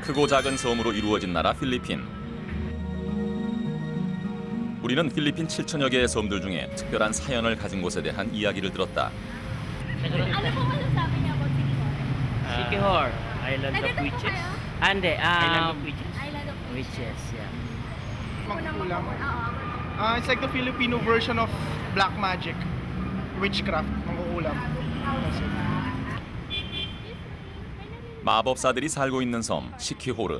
크고 작은 섬으로 이루어진 나라 필리핀. 우리는 필리핀 7천여 개의 섬들 중에 특별한 사연을 가진 곳에 대한 이야기를 들었다. Ano po masasabi niya about Sikihor? Sikihor, Island Taga of doon po Witches. kayo? Ande, Island of Witches. Island of Witches, yeah. Mangkukulam. Oo. It's like the Filipino version of black magic. Witchcraft, mangkukulam. 마법사들이 살고 있는 섬 시키호르.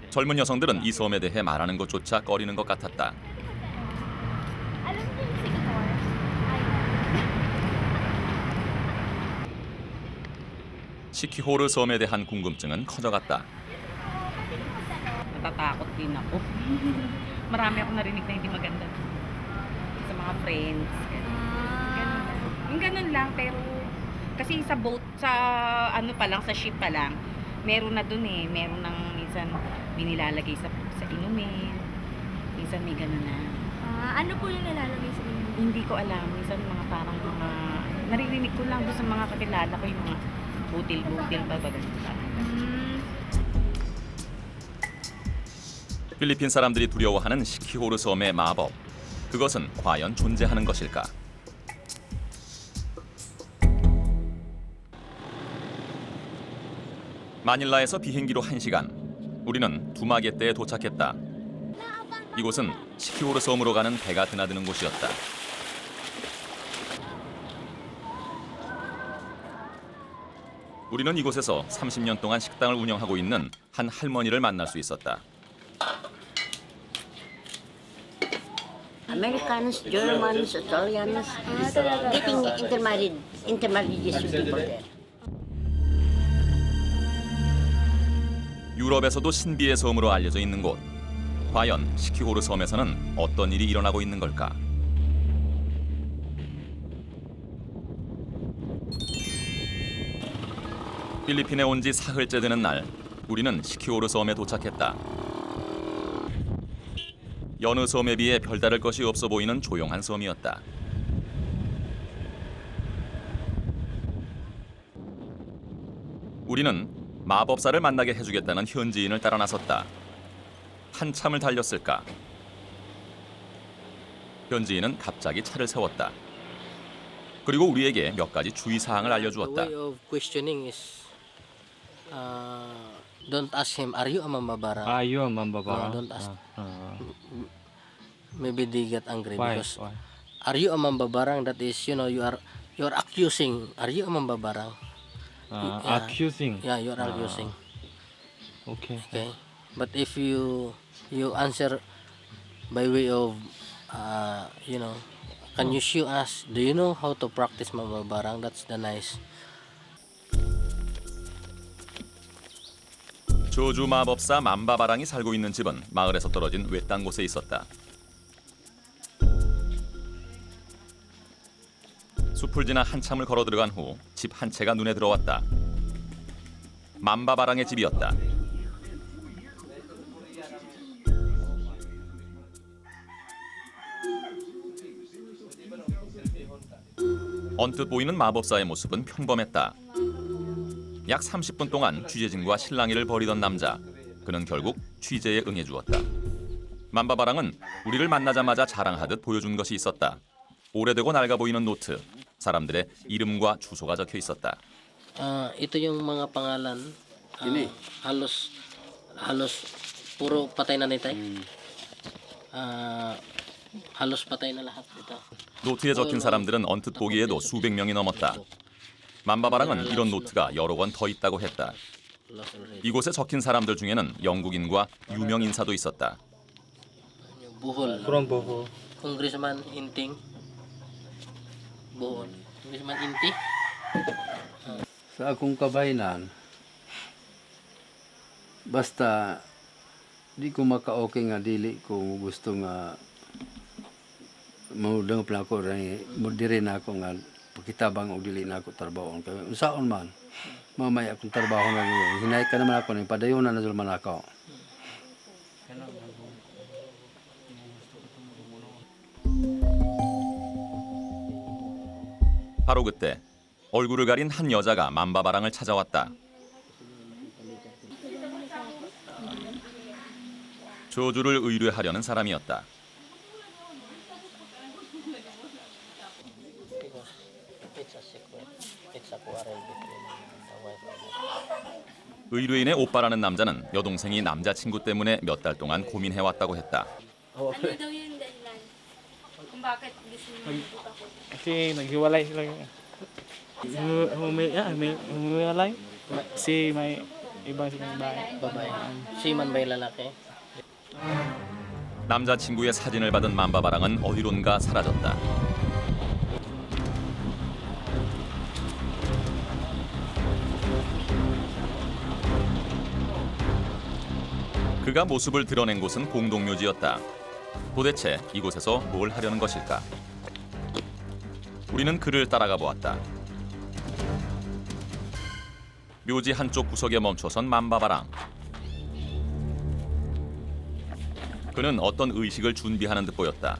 젊은 여성들은 이 섬에 대해 말하는 것조차 꺼리는 것 같았다. Alam niyo yung Sikihor Island? 시키호르 섬에 대한 궁금증은 커져갔다. Natatakot din ako. Marami akong narinig na hindi maganda sa mga friends. Ganun. Yung ganun lang, pero kasi sa boat, sa ano pa lang, sa ship pa lang, meron na dun eh. Meron nang minsan binilalagay sa inumin. Minsan may ganun na. Ano po yung nilalagay sa inyo? Hindi ko alam. Minsan mga parang mga, naririnig ko lang doon sa mga kakilala ko yung mga butil-butil pa ba ganun. 필리핀 사람들이 두려워하는 시키호르 섬의 마법. 그것은 과연 존재하는 것일까? 마닐라에서 비행기로 1시간. 우리는 두마게떼에 도착했다. 이곳은 시키호르 섬으로 가는 배가 드나드는 곳이었다. 우리는 이곳에서 30년 동안 식당을 운영하고 있는 한 할머니를 만날 수 있었다. Americans, Germans, Italians, getting intermarriages with people there. 유럽에서도 신비의 섬으로 알려져 있는 곳. 과연 시키호르 섬에서는 어떤 일이 일어나고 있는 걸까? 필리핀에 온 지 사흘째 되는 날, 우리는 시키호르 섬에 도착했다. 여느 섬에 비해 별다를 것이 없어 보이는 조용한 섬이었다. 우리는 마법사를 만나게 해주겠다는 현지인을 따라 나섰다. 한참을 달렸을까? 현지인은 갑자기 차를 세웠다. 그리고 우리에게 몇 가지 주의사항을 알려주었다. The way of questioning is don't ask him, are you a mambabarang? Ayo, Mambabara. No, don't ask. Maybe they get angry Why? because Why? are you a mambabarang? That is, you are accusing. Are you a mambabarang? Yeah. Accusing. Yeah, you are accusing. Okay. Okay, but if you answer by way of can you show us? Do you know how to practice mambabarang? That's the nice. 저주 마법사 맘바바랑이 살고 있는 집은 마을에서 떨어진 외딴 곳에 있었다. 숲을 지나 한참을 걸어 들어간 후 집 한 채가 눈에 들어왔다. 맘바바랑의 집이었다. 언뜻 보이는 마법사의 모습은 평범했다. 약 30분 동안 취재진과 실랑이를 벌이던 남자. 그는 결국 취재에 응해주었다. 맘바바랑은 우리를 만나자마자 자랑하듯 보여준 것이 있었다. 오래되고 낡아 보이는 노트. 사람들의 이름과 주소가 적혀 있었다. Ito yung mga pangalan. Halos puro patay na nitay. Halos patay na lahat ito. 노트에 적힌 사람들은 언뜻 보기에도 수백 명이 넘었다. 맘바바랑은 이런 노트가 여러 권 더 있다고 했다. Lost already. 이곳에 적힌 사람들 중에는 영국인과 유명 인사도 있었다. Bohol. From Bohol. Congressman Inting. Bohol. Congressman Inti. Sa akong kabahinan, basta di ko maka-okay nga dili ko gusto nga maudang plan ko rin diri na ako nga pakitabang og dili na ako trabaho kay unsaon man mamaya akong trabaho nga hinay ka naman ako ni padayonan na man ako. 바로 그때 얼굴을 가린 한 여자가 맘바바랑을 찾아왔다. 저주를 의뢰하려는 사람이었다. 의뢰인의 오빠라는 남자는 여동생이 남자친구 때문에 몇 달 동안 고민해왔다고 했다. Ano daw yung dahilan? Kung bakit gusto niyo mag-book ako? Kasi naghiwalay sila. Humiwalay? Kasi may ibang silang bahay. Babae. Siman ba yung lalaki? 남자친구의 사진을 받은 만바바랑은 어디론가 사라졌다. 그가 모습을 드러낸 곳은 공동묘지였다. 도대체 이곳에서 뭘 하려는 것일까? 우리는 그를 따라가 보았다. 묘지 한쪽 구석에 멈춰선 만바바랑. 그는 어떤 의식을 준비하는 듯 보였다.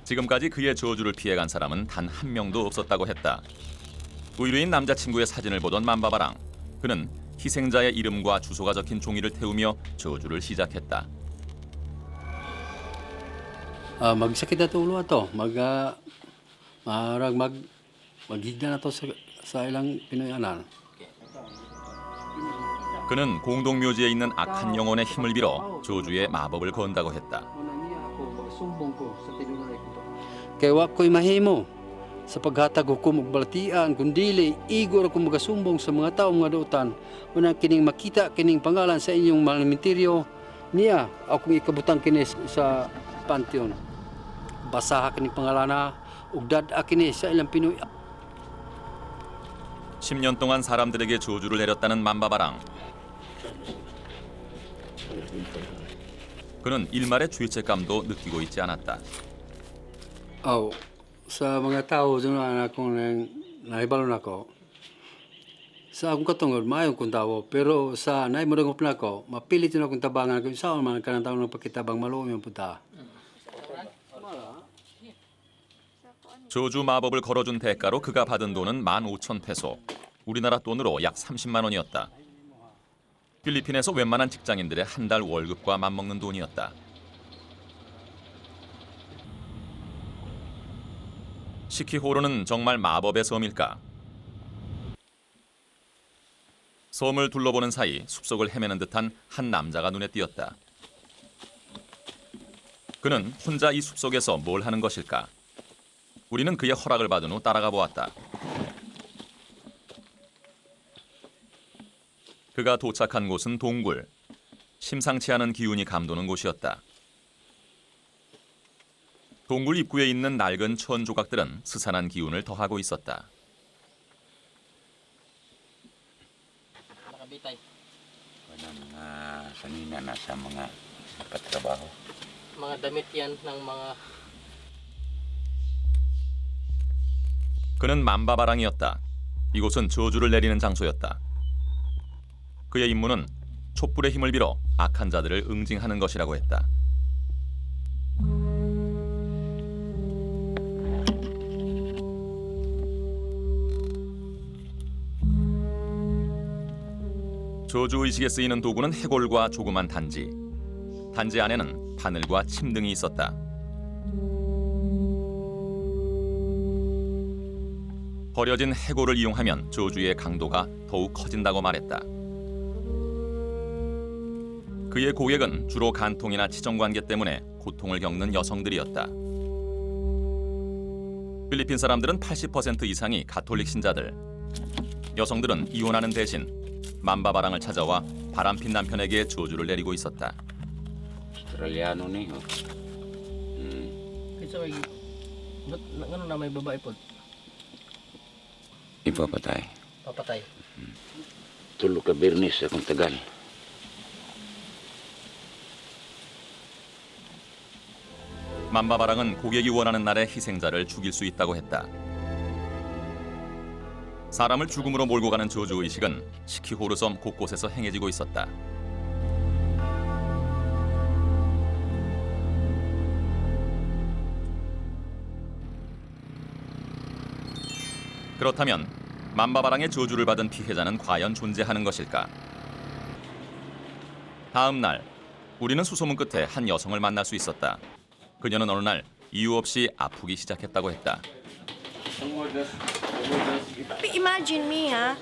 지금까지 그의 저주를 피해간 사람은 단 한 명도 없었다고 했다. 의뢰인 남자친구의 사진을 보던 만바바랑. 그는 희생자의 이름과 주소가 적힌 종이를 태우며 저주를 시작했다. Magsakit na to ulo ato. Maghigda na to sa ilang Pinoyanan. 그는 공동묘지에 있는 악한 영혼의 힘을 빌어 저주의 마법을 건다고 했다. Kaya wa ko'y mahimo sa paghatag hukom ug balatian kundili igor ako magasumbong sa mga tawo nga duotan unang kining makita kining pangalan sa inyong manimenteryo niya akong ikabutang kini sa pantheon. Basaha kining pangalana ug dad-a kini sa ilang Pinoy. 10년 동안 사람들에게 저주를 내렸다는 만바바랑. 그는 일말의 죄책감도 느끼고 있지 않았다. Sa mga tao dyan na akong nahibalon ako, sa akong katungod, mayong kong tao, pero sa naimuragop na ako, mapilit yun akong tabangan, kung saan man ka ng tao ng pakitabang maluom yung punta. 저주 마법을 걸어준 대가로 그가 받은 돈은 15,000페소, 우리나라 돈으로 약 30만 원이었다. 필리핀에서 웬만한 직장인들의 한 달 월급과 맞먹는 돈이었다. 시키호르는 정말 마법의 섬일까? 섬을 둘러보는 사이 숲속을 헤매는 듯한 한 남자가 눈에 띄었다. 그는 혼자 이 숲속에서 뭘 하는 것일까? 우리는 그의 허락을 받은 후 따라가 보았다. 그가 도착한 곳은 동굴. 심상치 않은 기운이 감도는 곳이었다. 동굴 입구에 있는 낡은 천 조각들은 스산한 기운을 더하고 있었다. Nakabitay. Mga sanina na sa mga patrabaho. Mga damit yan ng mga 그는 만바바랑이었다. 이곳은 저주를 내리는 장소였다. 그의 임무는 촛불의 힘을 빌어 악한 자들을 응징하는 것이라고 했다. 저주의식에 쓰이는 도구는 해골과 조그만 단지. 단지 안에는 바늘과 침 등이 있었다. 버려진 해골을 이용하면 저주의 강도가 더욱 커진다고 말했다. 그의 고객은 주로 간통이나 치정관계 때문에 고통을 겪는 여성들이었다. 필리핀 사람들은 80% 이상이 가톨릭 신자들. 여성들은 이혼하는 대신 만바바랑을 찾아와 바람핀 남편에게 저주를 내리고 있었다. Australiano ni. Kaysa may ngano na may babae po Ipapatay. papatay. Tulo ka Bernis akong tagal. 만바바랑은 고객이 원하는 날에 희생자를 죽일 수 있다고 했다. 사람을 죽음으로 몰고 가는 저주의식은 시키호르 섬 곳곳에서 행해지고 있었다. 그렇다면 만바바랑의 저주를 받은 피해자는 과연 존재하는 것일까? 다음 날 우리는 수소문 끝에 한 여성을 만날 수 있었다. 그녀는 어느 날 이유 없이 아프기 시작했다고 했다. Imagine me, ha?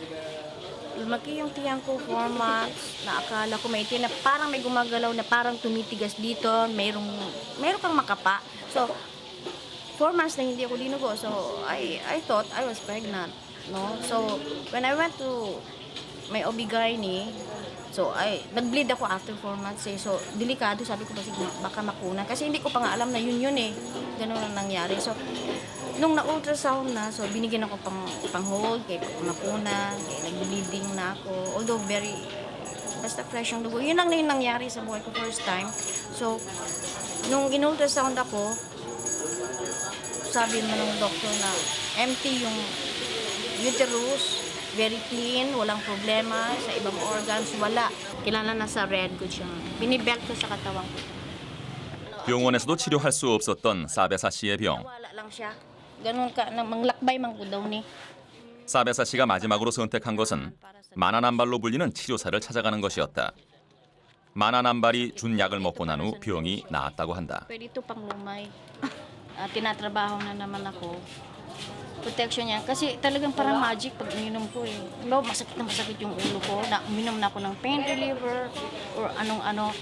Lumaki yung tiyan ko 4 months, na akala ko may tiyan na parang may gumagalaw na parang tumitigas dito, mayroong kang makapa. So, 4 months na hindi ako dinugo. So, I thought I was pregnant, no? So, when I went to my OB-GYN, so, nag-bleed ako after 4 months eh. So, delikado, sabi ko baka makuna. Kasi hindi ko pa nga alam na yun eh. Ganun ang nangyari. So, nung na-ultrasound na, so binigyan ako pang-hold, kaya makuna, kaya nag-bleeding na ako. Although basta fresh ang dugo. Yun lang na yung nangyari sa buhay ko first time. So, nung in-ultrasound ako, sabi mo ng doctor na empty yung uterus, very clean, walang problema, sa ibang organs, wala. Kilala na sa red ko siyang, binibelt ko sa katawan ko. 병원에서도 치료할 수 없었던 사베사 씨의 병. Wala lang siya. Ganun ka, manglakbay man ko daw ni. 사베사 씨가 마지막으로 선택한 것은 마나남발로 불리는 치료사를 찾아가는 것이었다. 마나남발이 준 약을 먹고 난 후 병이 나았다고 한다. Pwede ito pang lumay. Tinatrabaho na naman ako. Protection yan. Kasi talagang parang magic pag ininom ko eh. No, masakit na masakit yung ulo ko. Uminom na ako ng pain reliever or anong-ano.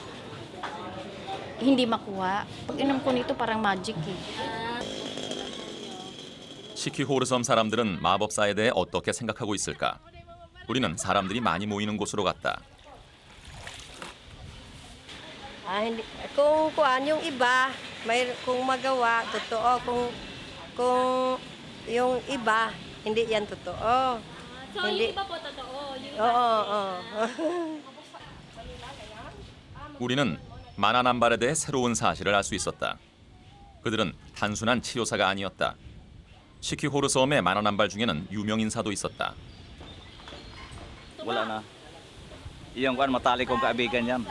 Hindi makuha. Pag inom ko nito parang magic eh. 시키호르섬 사람들은 마법사에 대해 어떻게 생각하고 있을까? 우리는 사람들이 많이 모이는 곳으로 갔다. Kung yung iba, kung magawa, totoo. Kung yung iba, hindi yan totoo. So, yung iba po totoo? Oo. 우리는 마나남발에 대해 새로운 사실을 알 수 있었다. 그들은 단순한 치료사가 아니었다. 시키호르섬의 마나남발 중에는 유명 인사도 있었다. Wala na. Yung kuan matalik kong kaibigan yan.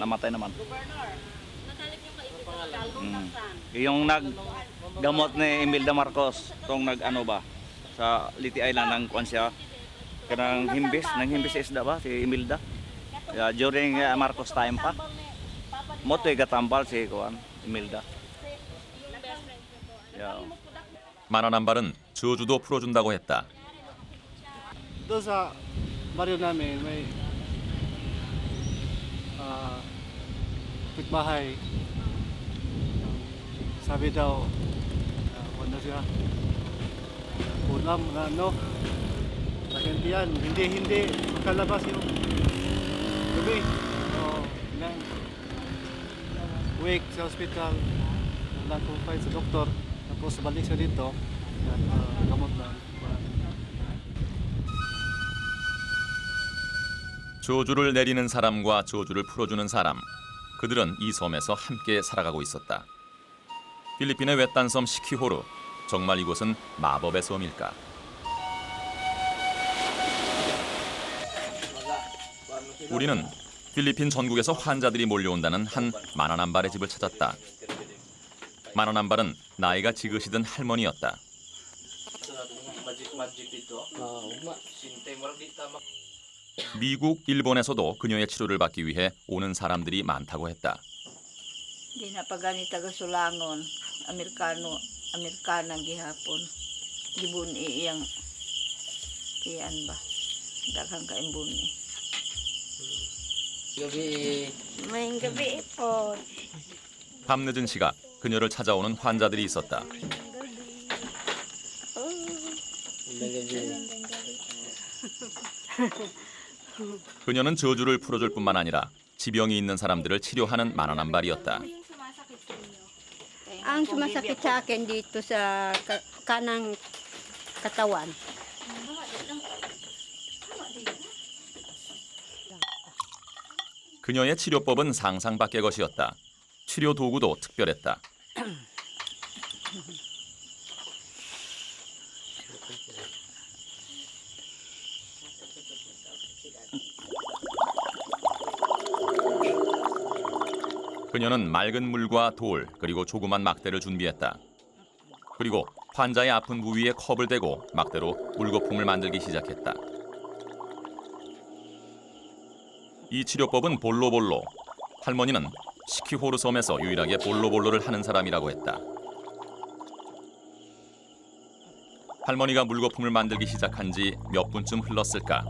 Namatay naman. Yung naggamot ni Imelda Marcos, tong nag-ano ba sa Liti Island ng kuan siya. Kanang himbis sa isda ba si Imelda? During Marcos time pa. Motoy gatambal si kuan Imelda. Yeah. 마나남발은 저주도 풀어준다고 했다. Doon sa baryo namin, may pitbahay. Sabi daw, ano siya, ulam na ano, yan, hindi makalabas yung gabi. Wake sa hospital, nag-confine sa doktor, tapos balik siya dito, gamot lang. 저주를 내리는 사람과 저주를 풀어주는 사람. 그들은 이 섬에서 함께 살아가고 있었다. 필리핀의 외딴 섬 시키호르. 정말 이곳은 마법의 섬일까? 우리는 필리핀 전국에서 환자들이 몰려온다는 한 마나남발의 집을 찾았다. 마나남발은 나이가 지긋이든 할머니였다. 미국, 일본에서도 그녀의 치료를 받기 위해 오는 사람들이 많다고 했다. Hindi na pa gani taga Sulangon, Amerikanang gihapon. Gibun iyang iyan ba? Daghang kaimbun ni. May gabi po. 밤늦은 시각 그녀를 찾아오는 환자들이 있었다. 그녀는 저주를 풀어줄 뿐만 아니라 지병이 있는 사람들을 치료하는 마나남발이었다. Ang sumasakit sa akin dito sa kanang katawan. 그녀의 치료법은 상상 밖의 것이었다. 치료 도구도 특별했다. 그녀는 맑은 물과 돌 그리고 조그만 막대를 준비했다. 그리고 환자의 아픈 부위에 컵을 대고 막대로 물거품을 만들기 시작했다. 이 치료법은 볼로볼로. 할머니는 시키호르 섬에서 유일하게 볼로볼로를 하는 사람이라고 했다. 할머니가 물거품을 만들기 시작한 지 몇 분쯤 흘렀을까.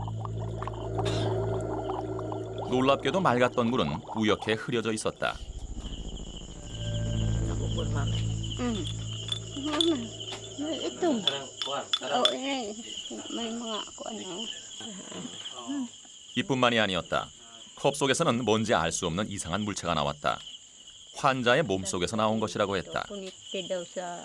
놀랍게도 맑았던 물은 우옇게 흐려져 있었다. Ito. Oo, may mga ano. 이뿐만이 아니었다. 컵 속에서는 뭔지 알 수 없는 이상한 물체가 나왔다. 환자의 몸속에서 나온 것이라고 했다. Connected daw sa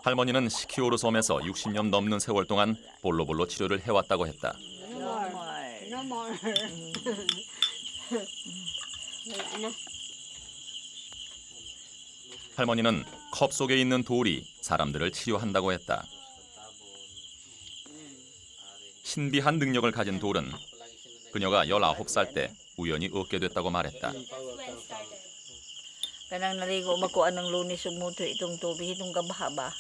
할머니는 시키오르 섬에서 60년 넘는 세월 동안 볼로볼로 치료를 해왔다고 했다. No more. Wala na. 할머니는 컵 속에 있는 돌이 사람들을 치료한다고 했다. 신비한 능력을 가진 돌은 그녀가 19살 때 우연히 얻게 됐다고 말했다. Kanang naligo makuan ng Lunes ug motor itong tubig itong kabahaba.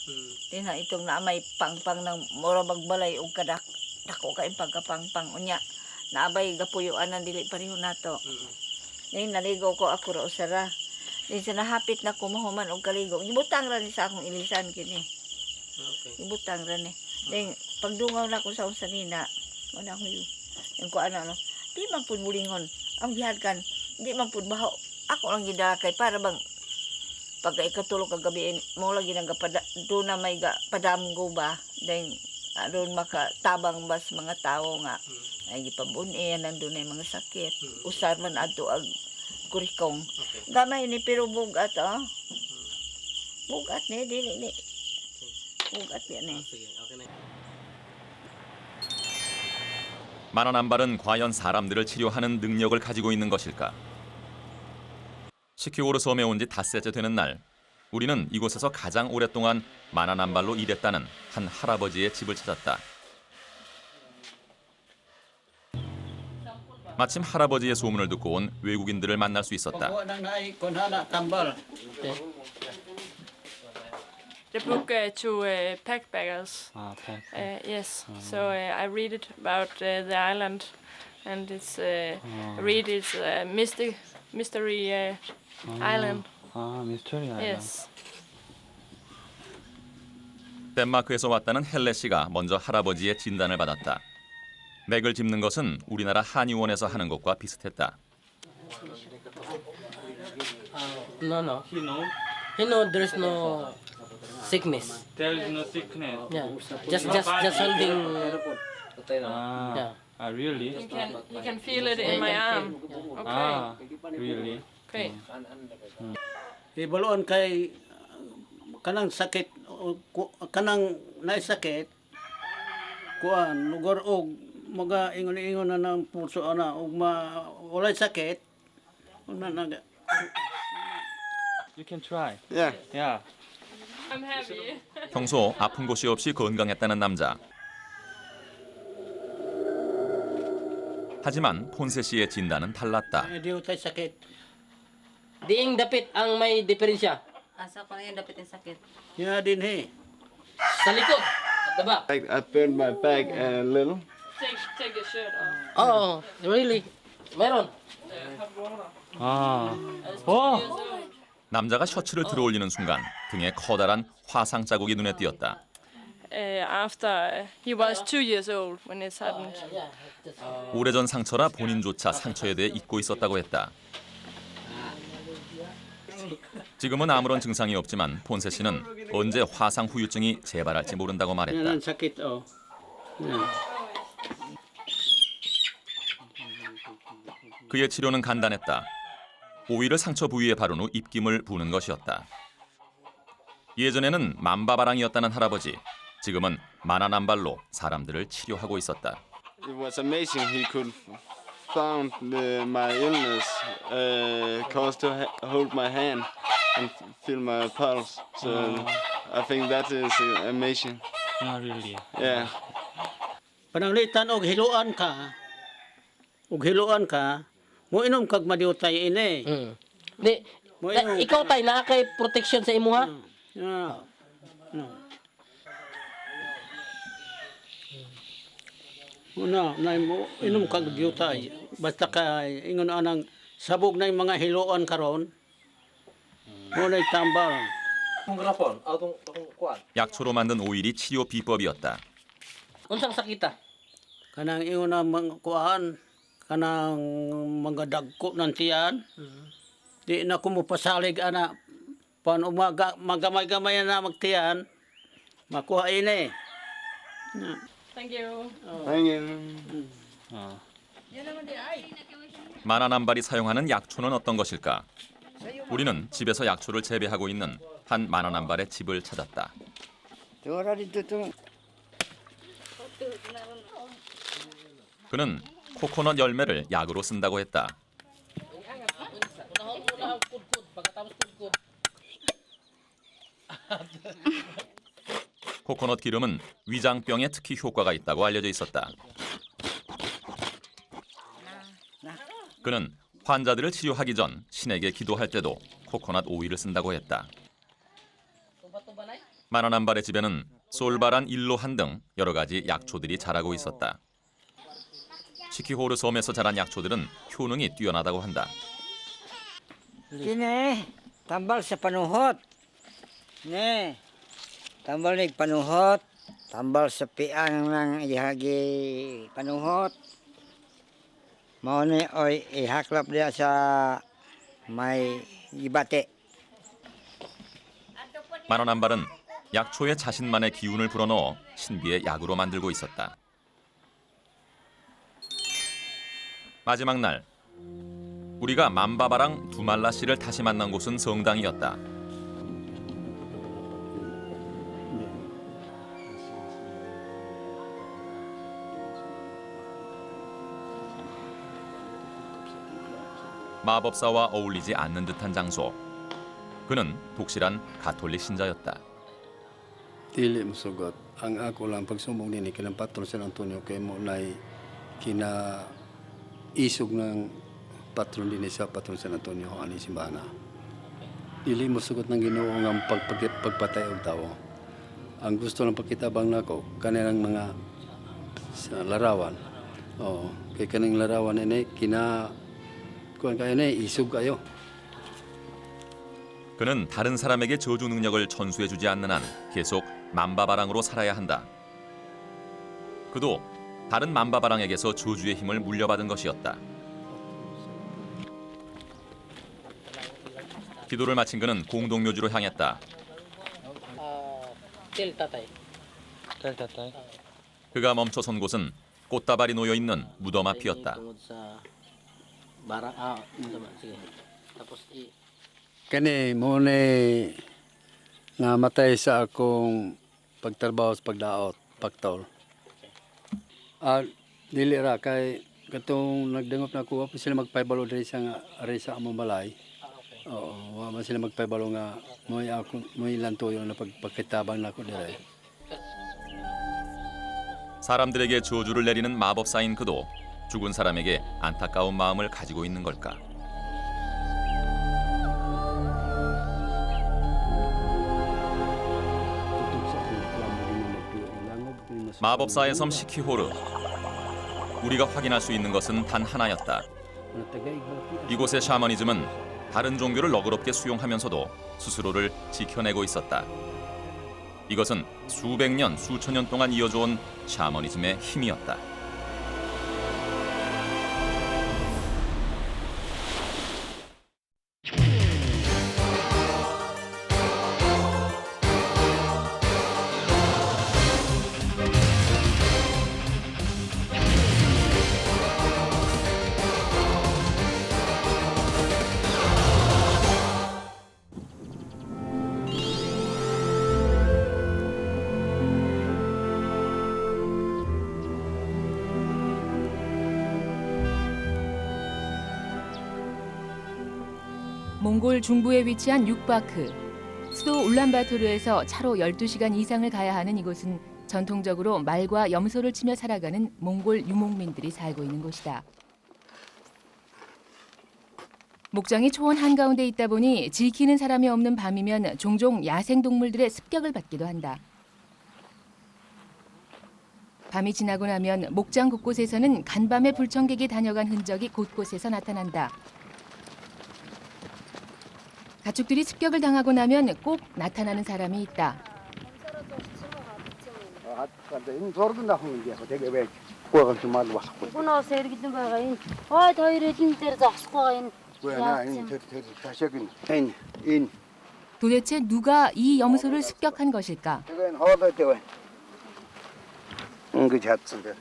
Tina itong na may pangpang ng mura magbalay ug kadak dako kay pagkapangpang unya. Naabay gapuyuan ng dili pareho nato. Ning naligo ko ako ra usara. Din sa nahapit na ko mahuman og kaligo. Gibutang ra ni sa akong ilisan kini. Gibutang ra ni. Ding pagdungaw na ko sa usanina. Wala ko yung ko ano. Di man pud mulingon. Ang gihagan. Di man pud baho. Ako lang gidakay para bang pagka ikatulog kagabi mo lagi nang do na may padamgo ba then doon makatabang bas mga tao nga ay gipabunin nandun ay mga sakit usar man adto ag kurikong gamay ni pero bugat bugat ni dili ni bugat ni 만화남발은 과연 사람들을 치료하는 능력을 가지고 있는 것일까? 시키오르 섬에 온 지 닷새째 되는 날, 우리는 이곳에서 가장 오랫동안 만화남발로 일했다는 한 할아버지의 집을 찾았다. 마침 할아버지의 소문을 듣고 온 외국인들을 만날 수 있었다. The book to backpackers. Yes, so I read it about the island, and it's read it's mystery island. mystery island. Yes. 덴마크에서 왔다는 헬레 씨가 먼저 할아버지의 진단을 받았다. 맥을 짚는 것은 우리나라 한의원에서 하는 것과 비슷했다. No. He know there's no sickness. There is no sickness. Yeah. Just holding. Yeah. Really? You can feel it in my arm. Okay. Really? Okay. Ibaloon kay kanang sakit kanang naisakit kuan lugar og mga ingon-ingon na ng pulso ana og walay sakit una naga. You can try. Yeah. Yeah. I'm happy. 평소 아픈 곳이 없이 건강했다는 남자. 하지만 폰세 씨의 진단은 달랐다. Di tay sakit. Diing dapit ang may diferensya. Asa ko na yung dapat yung sakit. Ya din he. Sa likod. At baba. I burned my back a little. Take your shirt off. Oh, really? Meron. 남자가 셔츠를 들어올리는 순간 등에 커다란 화상 자국이 눈에 띄었다. After he was 2 years old when it happened. 오래전 상처라 본인조차 상처에 대해 잊고 있었다고 했다. 지금은 아무런 증상이 없지만 폰세 씨는 언제 화상 후유증이 재발할지 모른다고 말했다. Yan sakit 그의 치료는 간단했다. 오이를 상처 부위에 바른 후 입김을 부는 것이었다. 예전에는 만바바랑이었다는 할아버지, 지금은 만화남발로 사람들을 치료하고 있었다. It was amazing he could found my illness, caused to hold my hand and feel my pulse. So I think that is amazing. Really? Yeah. Pananglitan og hiluan ka. Og hiluan ka, mo inom kag madiutay ini. Di, Ikaw tay na kay protection sa imo ha. Una, na mo inom kag gyutay. Basta kay ingon anang sabog na yung mga hiluan karon. Muna tambal. 약초로 만든 오일이 치료 비법이었다. Unsang sakita? Kanang ingon na mga kuan, kanang mga dagko ng tiyan. Di na ko mopasalig ana pan umaga magamay-gamay na magtiyan. Makuha ini. Thank you. Thank you. 만화남발이 사용하는 약초는 어떤 것일까? 우리는 집에서 약초를 재배하고 있는 한 만화남발의 집을 찾았다. 그는 코코넛 열매를 약으로 쓴다고 했다. 코코넛 기름은 위장병에 특히 효과가 있다고 알려져 있었다. 그는 환자들을 치료하기 전 신에게 기도할 때도 코코넛 오일을 쓴다고 했다. 만화남발의 집에는 솔바란 일로한 등 여러 가지 약초들이 자라고 있었다. 시키호르 섬에서 자란 약초들은 효능이 뛰어나다고 한다. Kini, tambal sa panuhot. Ne, tambal ni panuhot, tambal sa piang ng ihagi panuhot. Mao ni oy ihaklap dia sa may gibate. 만화남발은 약초에 자신만의 기운을 불어넣어 신비의 약으로 만들고 있었다. 마지막 날, 우리가 만바바랑 두말라 씨를 다시 만난 곳은 성당이었다. 마법사와 어울리지 않는 듯한 장소. 그는 독실한 가톨릭 신자였다. Dili musugot. Ang ako lang pagsumbong din kinang patron San Antonio kay mo nay kina isog ng patron din sa patron San Antonio ani simbana. Dili musugot ng Ginoo ang pagpatay og tawo. Ang gusto lang pakitabang nako kanilang mga sa larawan. Oh, kay kaning larawan ini kina kuan kayo ni isog kayo. 그는 다른 사람에게 저주 능력을 전수해주지 않는 한 계속 만바바랑으로 살아야 한다. 그도 다른 만바바랑에게서 저주의 힘을 물려받은 것이었다. 기도를 마친 그는 공동묘지로 향했다. 그가 멈춰선 곳은 꽃다발이 놓여있는 무덤 앞이었다. Kani mo ni nga matay sa akong pagtrabaho sa pagdaot, pagtol. Dili ra kay katong nagdangop na ko pa sila magpaybalo diri sa among balay. Oo, wa man sila magpaybalo nga mo ilang tuyo na pagkitabang nako diri. 사람들에게 저주를 내리는 마법사인 그도 죽은 사람에게 안타까운 마음을 가지고 있는 걸까? 마법사의 섬 시키호르. 우리가 확인할 수 있는 것은 단 하나였다. 이곳의 샤머니즘은 다른 종교를 너그럽게 수용하면서도 스스로를 지켜내고 있었다. 이것은 수백 년, 수천 년 동안 이어져 온 샤머니즘의 힘이었다. 몽골 중부에 위치한 육바크. 수도 울란바토르에서 차로 12시간 이상을 가야 하는 이곳은 전통적으로 말과 염소를 치며 살아가는 몽골 유목민들이 살고 있는 곳이다. 목장이 초원 한가운데 있다 보니 지키는 사람이 없는 밤이면 종종 야생동물들의 습격을 받기도 한다. 밤이 지나고 나면 목장 곳곳에서는 간밤에 불청객이 다녀간 흔적이 곳곳에서 나타난다. 가축들이 습격을 당하고 나면 꼭 나타나는 사람이 있다. 도대체 누가 이 염소를 습격한 것일까? Ингэж хадсан дээр.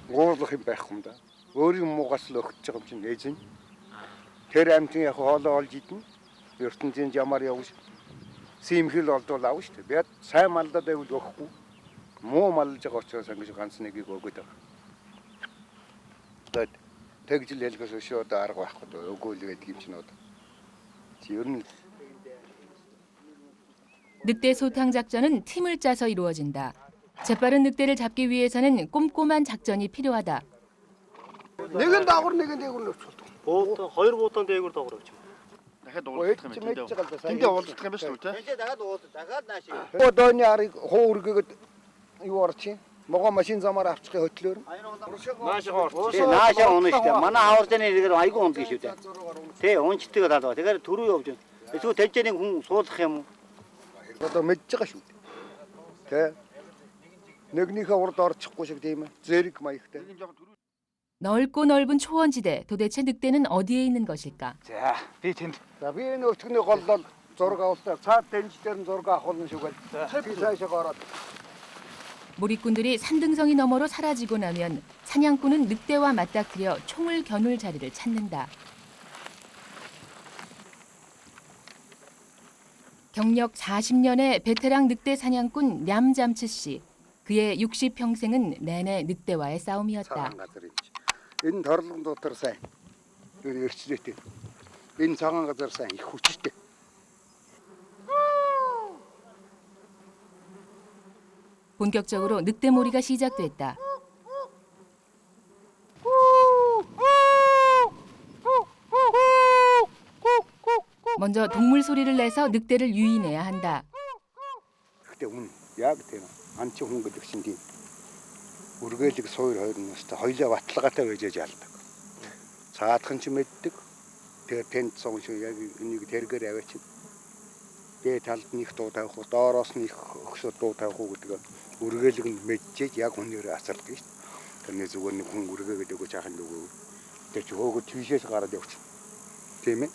Уурлах юм байхгүй юм да. Өөрийн муугаас л өгч байгаа юм чинь ээж нь. Тэр амтын яг хоолоо олж идэн. ертөнцийн жамаар явж. Симхэл олдвол авна шүү дээ. Би сайн малдаа байвал өгөхгүй. Муу малж байгаа учраас ингэж ганц нэгийг өгöd байгаа. Тэгж л хэлгээс өшөө одоо арга байхгүй дөө. Өгөөл гэдэг юм чинь одоо. Ер нь 늑대 소탕 작전은 팀을 짜서 이루어진다. 재빠른 늑대를 잡기 위해서는 꼼꼼한 작전이 필요하다. нэгэн дагвар нэгэн дээгүүр л өчөлдөг. Боот хоёр буутан дээгүүр дагвар өгч. Дахиад уулзах юм байна. Тэндээ уулзах юм байна шүү дээ. Тэндээ дахиад уулзах. Дахиад наашаа. Одооны арыг хуургээд юу орчих. Могоо машин замаар авчихын хөтлөөр. Наашаа унах шүү дээ. Манай хаварцны нэгээр айгүй ундаг шүү дээ. Тэ унчдаг даа. Тэгэхээр түрүү явж байна. Эсвэл тэнцэний хүн суулгах юм уу? Одоо мэдж байгаа шүү дээ. Тэ. Нэгнийхээ урд орчихгүй шиг тийм ээ. Зэрэг маягтай. 넓고 넓은 초원지대, 도대체 늑대는 어디에 있는 것일까? За, би тэнд. За, би энэ өчгний голлол зураг авалтаа цаад 댄чдэр нь зураг авах болно шүү гээл. Би цаашаа гараад. 몰입꾼들이 산등성이 너머로 사라지고 나면 사냥꾼은 늑대와 맞닥뜨려 총을 겨눌 자리를 찾는다. 경력 40년의 베테랑 늑대 사냥꾼 냠잠츠 씨. 그의 60평생은 내내 늑대와의 싸움이었다. Энэ торлогон дотор сайн. Өрчлөөтэй. Энэ цагаан газар сайн их хүчтэй. 본격적으로 늑대몰이가 시작됐다. 먼저 동물 소리를 내서 늑대를 유인해야 한다. 그때 яг тийм анчи хүн гэдэг чинь тийм үргэлэг суур хоёр нь өстой хоёлаа баталгаатай байж яалдаг. Цаадхан ч мэддэг. Тэгээ тэнд цогн шиг яг энийг тэргээр аваач. Дээд талд нь их дуу тавих уу, доороос нь их өгсөд дуу тавих уу гэдэг үргэлэг нь мэдчихэж яг хүнээрээ асардаг шүү дээ. Тэрний зүгээр нэг хүн үргээгээд өгөөч яхах нь үгүй. Тэр чи хөөгөө тийшээс гараад явчих. Тийм ээ.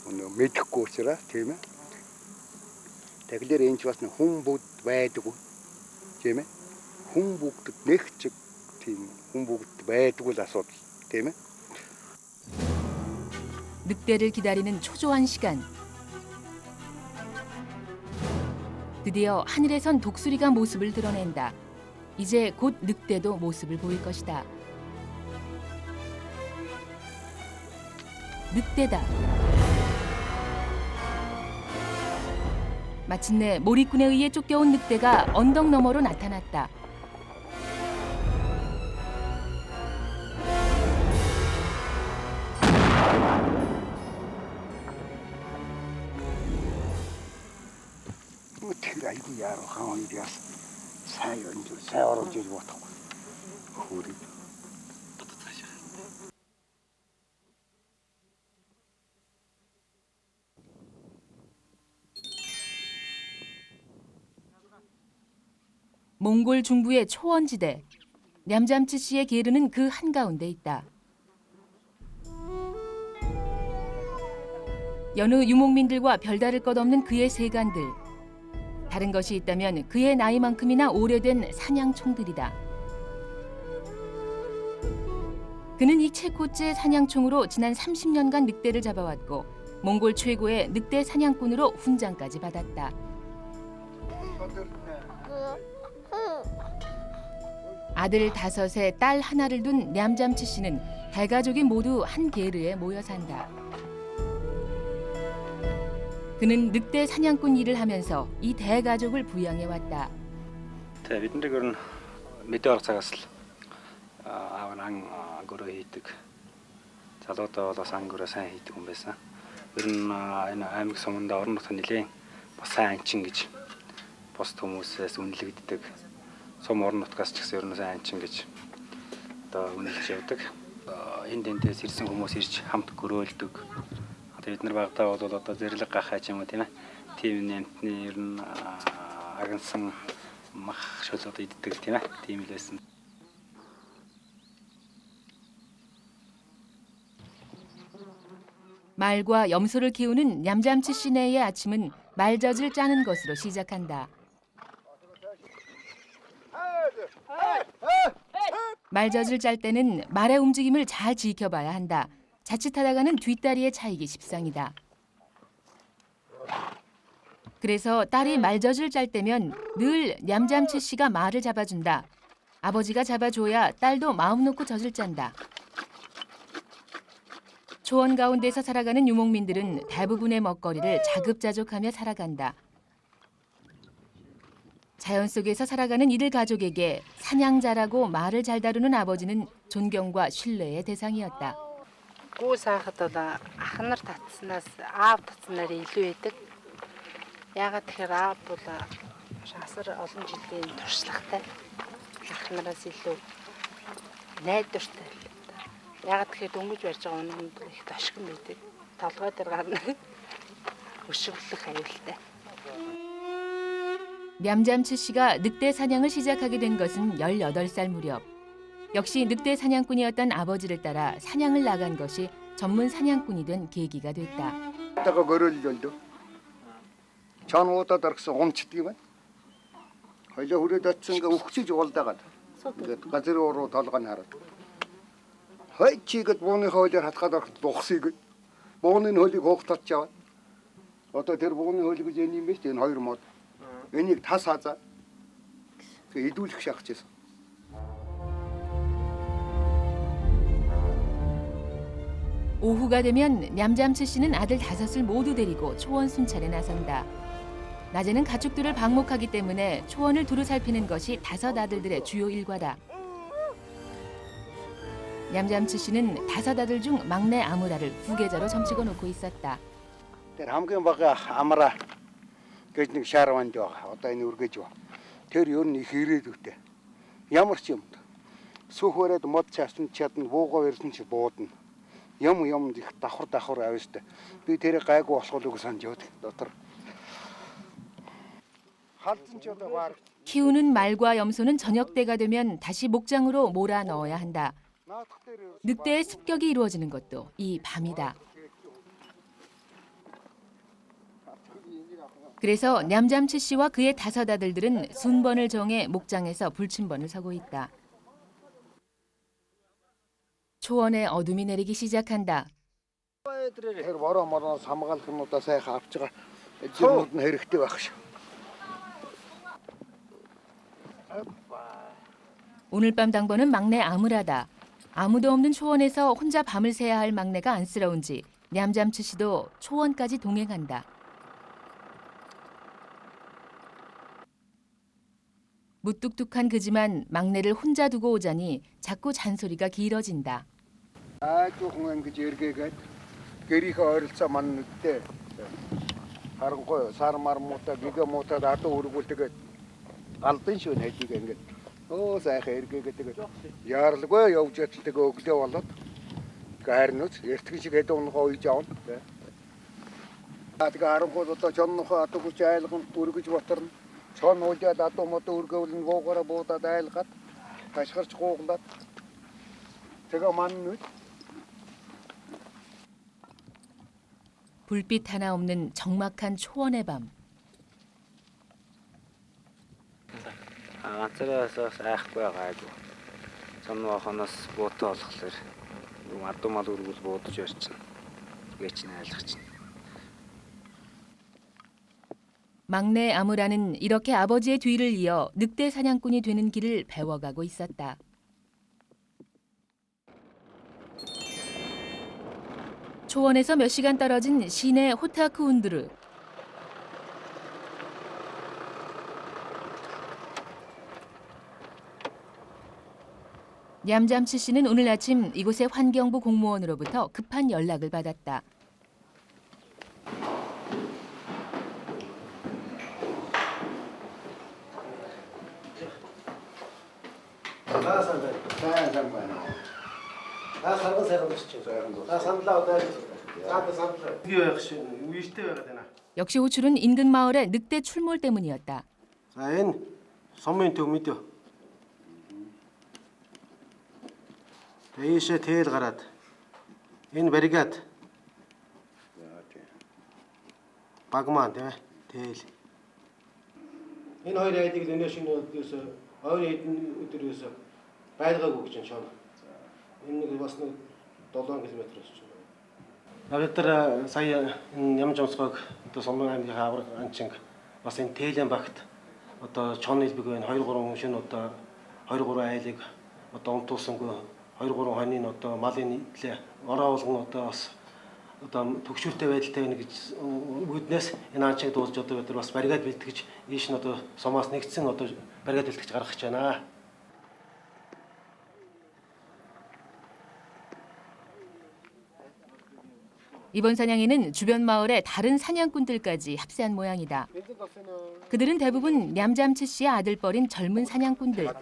Өнөө мэдэхгүй учраас тийм ээ. Тэгэхээр энэ ч бас хүн бүгд байдаг уу? Тийм ээ. Хүн бүгд нэг ч тийм хүн бүгд байдаг л асуудал. Тийм ээ. 늑대를 기다리는 초조한 시간. 드디어 하늘에선 독수리가 모습을 드러낸다. 이제 곧 늑대도 모습을 보일 것이다. 늑대다. 마침내 몰입꾼에 의해 쫓겨온 늑대가 언덕 너머로 나타났다. 아이고 야로 강원이 되었어. 사연 줄 세월을 주지 못하고 우리 몽골 중부의 초원지대. 냠잠츠 씨의 게르는 그 한가운데 있다. 여느 유목민들과 별다를 것 없는 그의 세간들. 다른 것이 있다면 그의 나이만큼이나 오래된 사냥총들이다. 그는 이 체코제 사냥총으로 지난 30년간 늑대를 잡아왔고 몽골 최고의 늑대 사냥꾼으로 훈장까지 받았다. 아들 5에 딸 하나를 둔 냠잠츠 씨는 대가족이 모두 한 게르에 모여 산다. 그는 늑대 사냥꾼 일을 하면서 이 대가족을 부양해 왔다. Бидний гэр нь мэдээ орох цагаас л аав нь ан гөрөө хийдэг. залуудаа бол бас ангиураа сайн хийдэг хүн байсан. Ер нь энэ аймаг суманда орон нутгийн нэлээд бас сайн анчин гэж бус хүмүүсээс үнэлэгддэг. Сум орон нутгаас ч гэсэн ер нь сайн анчин гэж одоо үнэлж явдаг. Энд эндээс ирсэн хүмүүс ирж хамт гөрөөлдөг. Одоо бид нар багтаа бол одоо зэрлэг гахаа ч юм уу тийм ээ. Тийм нэмтний ер нь агнсан мах шолоод иддэг тийм ээ. Тийм л байсан. 말과 염소를 키우는 냠잠치 시내의 아침은 말젖을 짜는 것으로 시작한다. 말젖을 짤 때는 말의 움직임을 잘 지켜봐야 한다. 자칫하다가는 뒷다리에 차이기 십상이다. 그래서 딸이 말젖을 짤 때면 늘 냠잠치 씨가 말을 잡아준다. 아버지가 잡아줘야 딸도 마음 놓고 젖을 짠다. 초원 가운데서 살아가는 유목민들은 대부분의 먹거리를 자급자족하며 살아간다. 자연 속에서 살아가는 이들 가족에게 사냥자라고 말을 잘 다루는 아버지는 존경과 신뢰의 대상이었다. Гүү сайхад бол ах нар татснаас аав татснаар илүү байдаг. Яагаад тэгэхээр аав бол асар олон жилийн туршлагатай. Ах нараас илүү найдвартай. Яагаад тэгэхээр дөнгөж барьж байгаа үнэнд их тошгон байдаг. Толгой дээр гарна. өшөглөх аюултай. 냠잠치 씨가 늑대 사냥을 시작하게 된 것은 18살 무렵. 역시 늑대 사냥꾼이었던 아버지를 따라 사냥을 나간 것이 전문 사냥꾼이 된 계기가 됐다. тагаа гөрөөлөлдөө. Чануудад аргасан умчдаг юм байна. Хоёлоо хүрээд очсон ингээ өгчиж уулдаагаад. Ингээд газар руу толгойн хараад. Хой чигэд бууны хоолоор хатгаад ороход ухсыг. Бууны хөлийг хуухтаж чаваад. Одоо тэр бууны хөлийг гэж энэ юм биш энэ хоёр мод. Энийг тас хазаа. Тэгээ идүүлэх шахажсэн. 오후가 되면 냠잠치 씨는 아들 5을 모두 데리고 초원 순찰에 나선다. 낮에는 가축들을 방목하기 때문에 초원을 두루 살피는 것이 5 아들들의 주요 일과다. 냠잠치 씨는 5 아들 중 막내 아무라를 후계자로 점찍어 놓고 있었다. Тэр хамгийн бага амраа гэж нэг шаарванд байгаа. Одоо энэ үргэж байна. Тэр ер нь их ирээдүйтэй. Ямар ч юм. Сүхвэрээд мод чаасан чадна, буугаа ирсэн чи буудна. Юм их давхар авьяастай. Би тэрийг гайгүй болохгүй гэж санаж явдаг дотор. халдсан ч одоо баг. 키우는 말과 염소는 저녁 때가 되면 다시 목장으로 몰아 넣어야 한다. 늑대의 습격이 이루어지는 것도 이 밤이다. 그래서 냠잠치 씨와 그의 5 아들들은 순번을 정해 목장에서 불침번을 서고 있다. 초원에 어둠이 내리기 시작한다. Тэр бороо хамгаалахнуудаа сайхан авч байгаа. Эдгээрүүд нь хэрэгтэй байх шүү. 오늘 밤 당번은 막내 아무라다. 아무도 없는 초원에서 혼자 밤을 새야 할 막내가 안쓰러운지 냠잠치 씨도 초원까지 동행한다. 무뚝뚝한 그지만 막내를 혼자 두고 오자니 자꾸 잔소리가 길어진다. 조금 그 저기가 게리가 어렸어 만는데 하루고 사람말 못다 비가 못다 나도 오르고 되게 алтын шүү нэгийг ингээд оо сайхан эргээгээд тэгээд яарлгүй явж ятдаг өглөө болоод гайрнууд эртгэн шиг хэд унахаа үйж аавна тэгээд харангууд одоо чоннохоо атгүй айлгын үргэж батарна чон уулаад адуу мод үргэвлэн гоогоороо буудаад айлгаад ташгарч гууглаад тэгээ маннууд 불빛 하나 없는 적막한 초원의 밤. ганцаараас айхгүй байгаагүй. Цомноохоноос буутаа болохоор адуу мал үргэл буудаж ярьчихна. Тэгээ чинь айлгчихна. 막내 아무라는 이렇게 아버지의 뒤를 이어 늑대 사냥꾼이 되는 길을 배워가고 있었다. 초원에서 몇 시간 떨어진 시내 호타쿠운드르. 냠잠치 씨는 오늘 아침 이곳의 환경부 공무원으로부터 급한 연락을 받았다. 역시 호출은 인근 마을의 늑대 출몰 때문이었다. 선배님 믿어. 대이시 대일 가rat. 인 베리갓. багман тийм ээ. Тэгэл. Энэ хоёр айлыг өнөө шинэ өдөөс ойрын хэдэн өдрөөс байлгаагүй гэж байна. Энэ нэг бас нэг 7 км-с ч юм. Навтар сая ямар жомсгог одоо Сомон аймгийн хавар анчинг бас энэ Тэлэн багт одоо чоны хэлбэг байна 2 3 шинэ одоо 2 3 айлыг одоо унтуулсангүй 2 3 хонийн одоо малын нийтлээ ороо болгон одоо бас одоо төгшүүртэй байдалтай байна гэж үүднээс энэ анчиг дуулж одоо бид бас баригад бэлтгэж ийш нь одоо сумаас нэгдсэн одоо баригад бэлтгэж гаргах гэж байна. 이번 사냥에는 주변 마을의 다른 사냥꾼들까지 합세한 모양이다. 그들은 대부분 냠잠치 씨의 아들뻘인 젊은 사냥꾼들.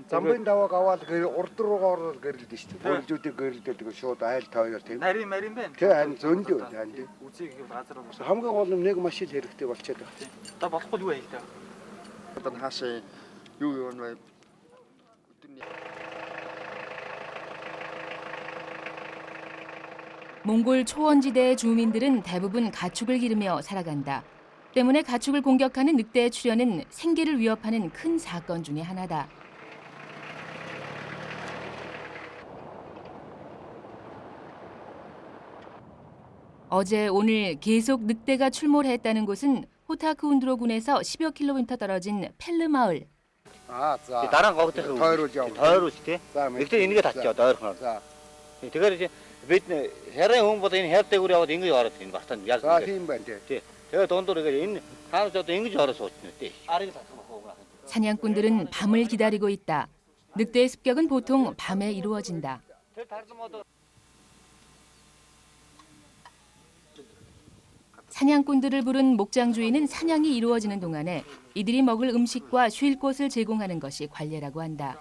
Замбын даваа аваад урд руугаа ороод гэрэлдэж шүү дээ. Бүлжүүдийг гэрэлдээд шууд айл тойроор тийм. Нарийн марийн байна. Тэг харин зөндөө тань. Үзийг газар уу. Хамгийн гол нь нэг машин хэрэгтэй болчиход байна. Одоо болохгүй юу хэлдэг. Одоо хаашаа юу юм бэ? 몽골 초원지대의 주민들은 대부분 가축을 기르며 살아간다. 때문에 가축을 공격하는 늑대의 출현은 생계를 위협하는 큰 사건 중의 하나다. 어제 오늘 계속 늑대가 출몰했다는 곳은 호타크운드로군에서 10여 킬로미터 떨어진 펠르 마을. 다른 거부터 더러우시대. 늑대 있는 게 닿죠. 더러워. 그걸 이제 бид хэрэг хүмүүст энэ хайртайгүр яваад ингэж ороод энэ бартанд яг тийм байна тий. Тэгээ дондор энэ хаанч одоо ингэж ороод суучна тий. 사냥꾼들은 밤을 기다리고 있다. 늑대의 습격은 보통 밤에 이루어진다. 사냥꾼들을 부른 목장 주인은 사냥이 이루어지는 동안에 이들이 먹을 음식과 쉴 곳을 제공하는 것이 관례라고 한다.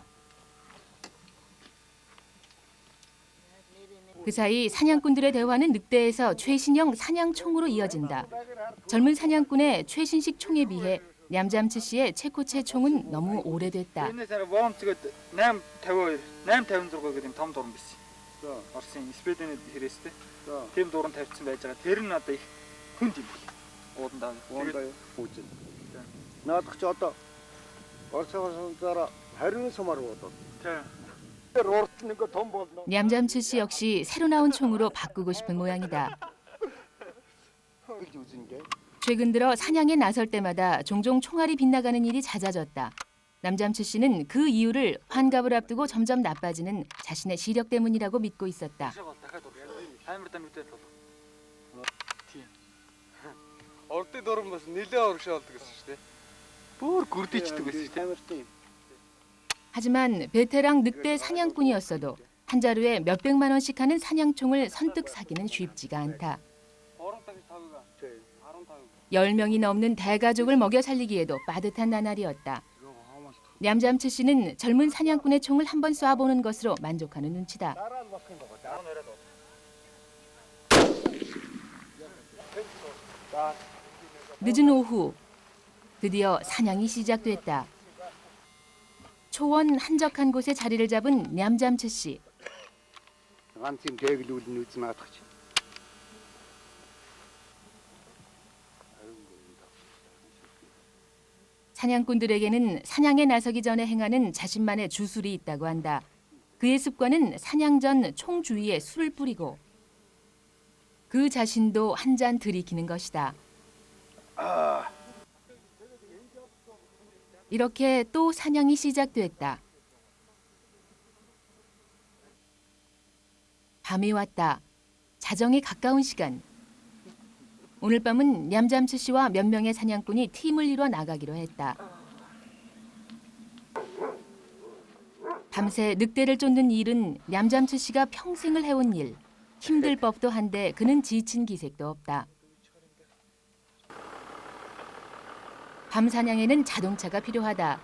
그 사이 사냥꾼들의 대화는 늑대에서 최신형 사냥총으로 이어진다. 젊은 사냥꾼의 최신식 총에 비해 냠잠치 씨의 체코체 총은 너무 오래됐다. 냠잠치 씨 역시 새로 나온 총으로 바꾸고 싶은 모양이다. 최근 들어 사냥에 나설 때마다 종종 총알이 빗나가는 일이 잦아졌다. 냠잠치 씨는 그 이유를 환갑을 앞두고 점점 나빠지는 자신의 시력 때문이라고 믿고 있었다. 하지만 베테랑 늑대 사냥꾼이었어도 한 자루에 몇백만 원씩 하는 사냥총을 선뜻 사기는 쉽지가 않다. 10명이 넘는 대가족을 먹여 살리기에도 빠듯한 나날이었다. 냠잠치 씨는 젊은 사냥꾼의 총을 한번 쏴보는 것으로 만족하는 눈치다. 늦은 오후, 드디어 사냥이 시작됐다. 초원 한적한 곳에 자리를 잡은 냠잠치 씨. 사냥꾼들에게는 사냥에 나서기 전에 행하는 자신만의 주술이 있다고 한다. 그의 습관은 사냥 전 총 주위에 술을 뿌리고 그 자신도 한 잔 들이키는 것이다. 이렇게 또 사냥이 시작됐다. 밤이 왔다. 자정에 가까운 시간. 오늘 밤은 냠잠치 씨와 몇 명의 사냥꾼이 팀을 이뤄 나가기로 했다. 밤새 늑대를 쫓는 일은 냠잠츠 씨가 평생을 해온 일. 힘들 법도 한데 그는 지친 기색도 없다. 밤 사냥에는 자동차가 필요하다.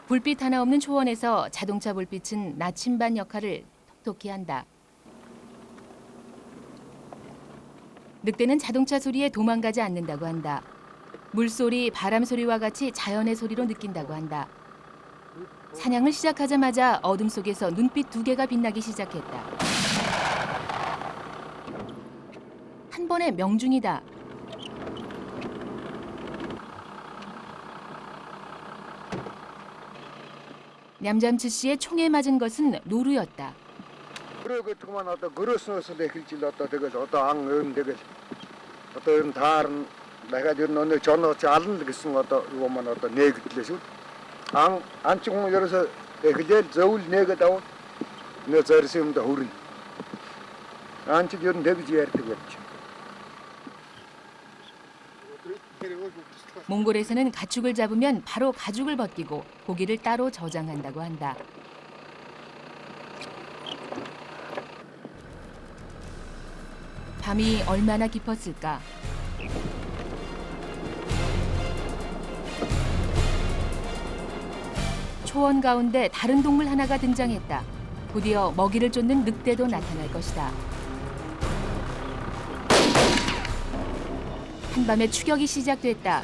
불빛 하나 없는 초원에서 자동차 불빛은 나침반 역할을 톡톡히 한다. 늑대는 자동차 소리에 도망가지 않는다고 한다. 물소리, 바람소리와 같이 자연의 소리로 느낀다고 한다. 사냥을 시작하자마자 어둠 속에서 눈빛 2개가 빛나기 시작했다. 한 번의 명중이다. 냠잠츠 씨의 총에 맞은 것은 노루였다. 그러고 그만 어떤 그릇으로서 내길질 어떤 되게 어떤 앙음 되게 어떤 다른 내가 지금 오늘 전화치 않는 것은 어떤 이거만 어떤 내길래서 앙 안쪽으로 열어서 내길래 저울 내가다오 내 저르심도 후른 안쪽 열은 내기지 할 때가 없지. 몽골에서는 가축을 잡으면 바로 가죽을 벗기고 고기를 따로 저장한다고 한다. 밤이 얼마나 깊었을까? 초원 가운데 다른 동물 하나가 등장했다. 곧이어 먹이를 쫓는 늑대도 나타날 것이다. 한밤에 추격이 시작됐다.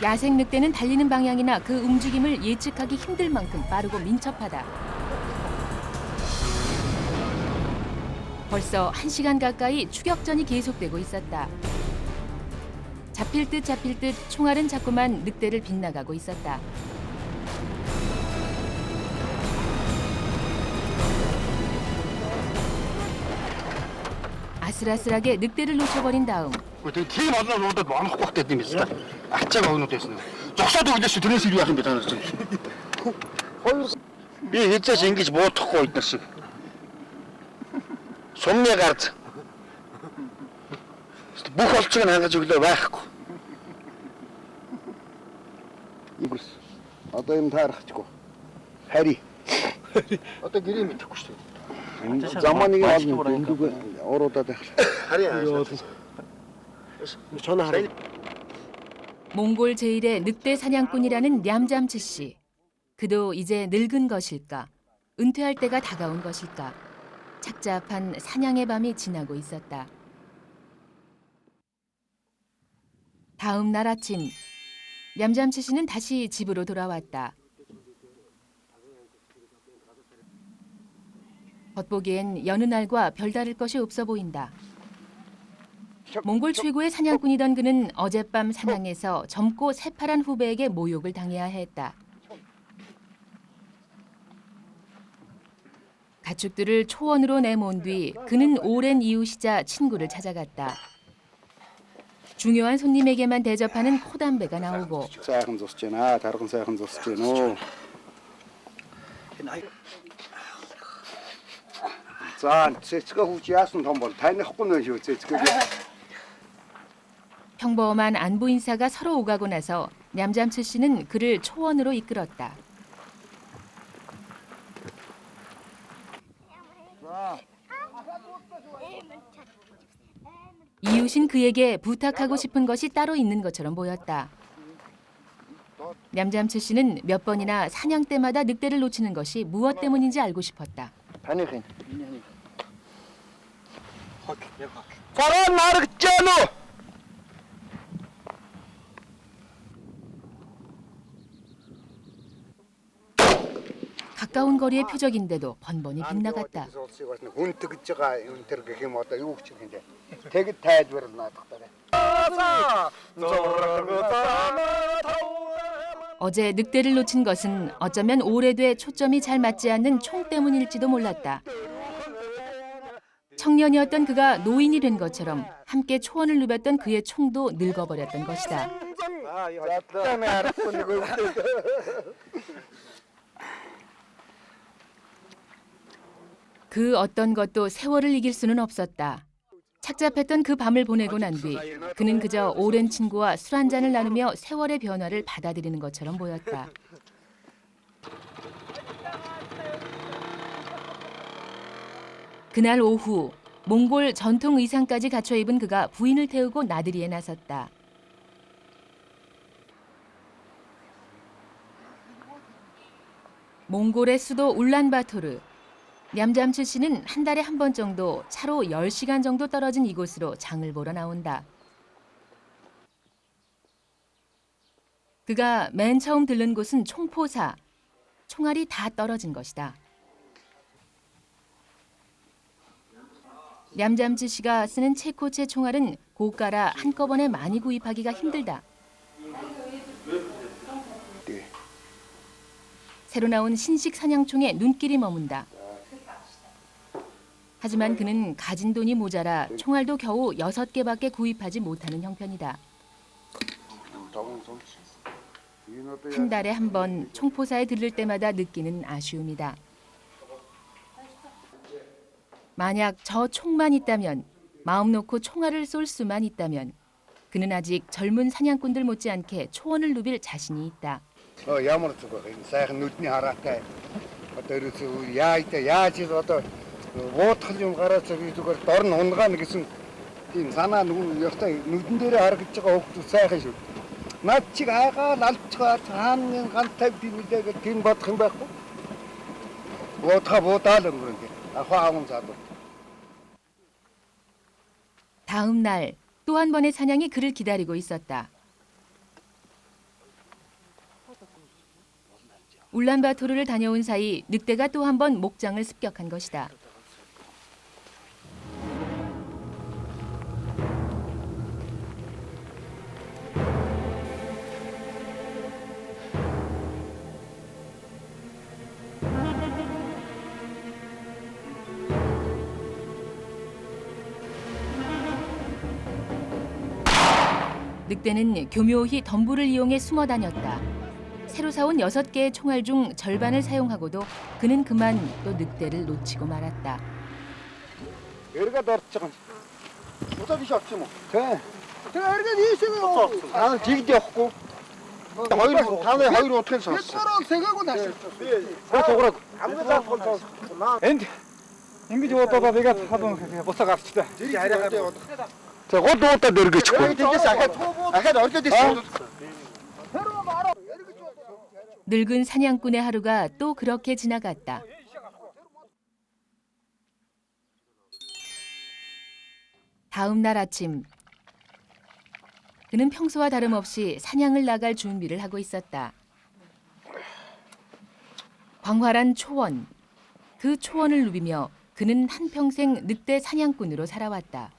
야생 늑대는 달리는 방향이나 그 움직임을 예측하기 힘들 만큼 빠르고 민첩하다. 벌써 1시간 가까이 추격전이 계속되고 있었다. 잡힐 듯 총알은 자꾸만 늑대를 빗나가고 있었다. 아슬아슬하게 늑대를 놓쳐버린 다음 тийм олон удаад амахгүй хатад юм байна. Ачааг огнод байсан. Зогсоод өглөөс тэрнээс илүү яах юм бэ та нар чинь. Хоёр би хэзээч ингэж буудахгүй эднэр шиг. Сумны гард. Бүх олцыг нь хангаж өглөө байхгүй. 이불 어떤 임 타락치고 해리 어떤 길이 밑고 싶어. 자만이 가지고 누구 어로다 돼. 전화하라. 몽골 제1의 늑대 사냥꾼이라는 냠잠츠 씨. 그도 이제 늙은 것일까? 은퇴할 때가 다가온 것일까? 착잡한 사냥의 밤이 지나고 있었다. 다음 날 아침, 냠잠츠 씨는 다시 집으로 돌아왔다. 겉보기엔 여느 날과 별다를 것이 없어 보인다. 몽골 최고의 사냥꾼이던 그는 어젯밤 사냥에서 젊고 새파란 후배에게 모욕을 당해야 했다. 가축들을 초원으로 내몬 뒤 그는 오랜 이웃이자 친구를 찾아갔다. 중요한 손님에게만 대접하는 코담배가 나오고 сайхан зусж байна. Тархан сайхан зусж байна. За, цэцгээ хүүч яасан том бол танихгүй нэ шүү цэцгээ. 평범한 안부 인사가 서로 오가고 나서 냠잠츠 씨는 그를 초원으로 이끌었다. 이웃인 그에게 부탁하고 싶은 것이 따로 있는 것처럼 보였다. 냠잠츠 씨는 몇 번이나 사냥 때마다 늑대를 놓치는 것이 무엇 때문인지 알고 싶었다. 저런 나를 째노. 가까운 거리의 표적인데도 번번이 빗나갔다. 훈트그저가 훈트르 그게 뭐다 욕치는데 되게 타이드를 놔뒀다. 어제 늑대를 놓친 것은 어쩌면 오래돼 초점이 잘 맞지 않는 총 때문일지도 몰랐다. 청년이었던 그가 노인이 된 것처럼 함께 초원을 누볐던 그의 총도 늙어버렸던 것이다. 그 어떤 것도 세월을 이길 수는 없었다. 착잡했던 그 밤을 보내고 난 뒤 그는 그저 오랜 친구와 술 한잔을 나누며 세월의 변화를 받아들이는 것처럼 보였다. 그날 오후 몽골 전통 의상까지 갖춰 입은 그가 부인을 태우고 나들이에 나섰다. 몽골의 수도 울란바토르. 냠잠츠 씨는 한 달에 한 번 정도 차로 10시간 정도 떨어진 이곳으로 장을 보러 나온다. 그가 맨 처음 들른 곳은 총포사. 총알이 다 떨어진 것이다. 냠잠츠 씨가 쓰는 체코체 총알은 고가라 한꺼번에 많이 구입하기가 힘들다. 새로 나온 신식 사냥총에 눈길이 머문다. 하지만 그는 가진 돈이 모자라 총알도 겨우 6개밖에 구입하지 못하는 형편이다. 한 달에 한 번 총포사에 들를 때마다 느끼는 아쉬움이다. 만약 저 총만 있다면, 마음 놓고 총알을 쏠 수만 있다면 그는 아직 젊은 사냥꾼들 못지않게 초원을 누빌 자신이 있다. Ямар ч үг энэ сайхан нүдний хараатай одоо ерөөсөө яаж одоо уутгал юм гараад би зүгээр дор нь унгаана гэсэн тийм санаа ёстой нүдэн дээрээ харагдаж байгаа хүмүүс сайхан шүү. Наад чиг айгаал алчгаа цааны гантай би мэдээгээ тийм бодох юм байхгүй. буудаал өнгөрөн 게 ахаа заадаг. 다음 날 또 한 번의 사냥이 그를 기다리고 있었다. 울란바토르를 다녀온 사이 늑대가 또 한 번 목장을 습격한 것이다. 늑대는 교묘히 덤불을 이용해 숨어 다녔다. 새로 사온 6개의 총알 중 절반을 사용하고도 그는 그만 또 늑대를 놓치고 말았다. 여기가 넓지가 어디 셨지 뭐. 제가 여기가 니시고요. 나는 지기지 없고. 다음에 하기로 어떻게 샀어? 뱃바람 세가고 다시. 그래. 아무것도 안 건 엔디. 인기지 오빠가 내가 하던 못 사갔다. 자, 어디다 내리겠지? 늙은 사냥꾼의 하루가 또 그렇게 지나갔다. 다음 날 아침, 그는 평소와 다름없이 사냥을 나갈 준비를 하고 있었다. 광활한 초원, 그 초원을 누비며 그는 한평생 늑대 사냥꾼으로 살아왔다.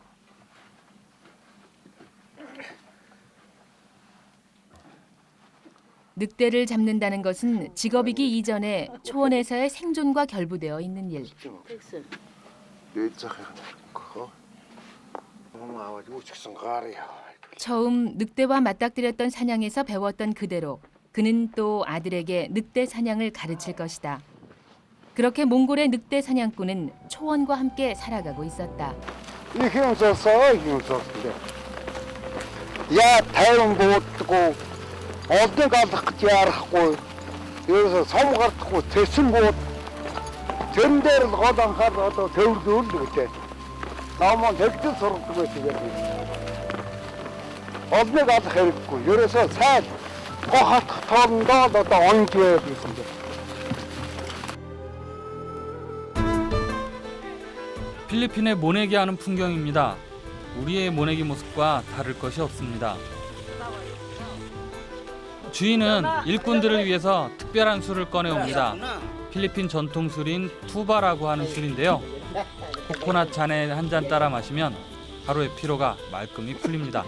늑대를 잡는다는 것은 직업이기 이전에 초원에서의 생존과 결부되어 있는 일. 처음 늑대와 맞닥뜨렸던 사냥에서 배웠던 그대로 그는 또 아들에게 늑대 사냥을 가르칠 것이다. 그렇게 몽골의 늑대 사냥꾼은 초원과 함께 살아가고 있었다. 야, 대형 보고 어떤 가서 야라고 여기서 섬 가고 대신 뭐 전대를 가던 가서 겨울도 올리고 나오면 백두 서로 그거 되게 어떤 가서 해고 여기서 새 거하 텀다 또 엉겨야 되는데 필리핀의 모내기 하는 풍경입니다. 우리의 모내기 모습과 다를 것이 없습니다. 주인은 일꾼들을 위해서 특별한 술을 꺼내옵니다. 필리핀 전통 술인 투바라고 하는 술인데요. 코코넛 잔에 한 잔 따라 마시면 하루의 피로가 말끔히 풀립니다.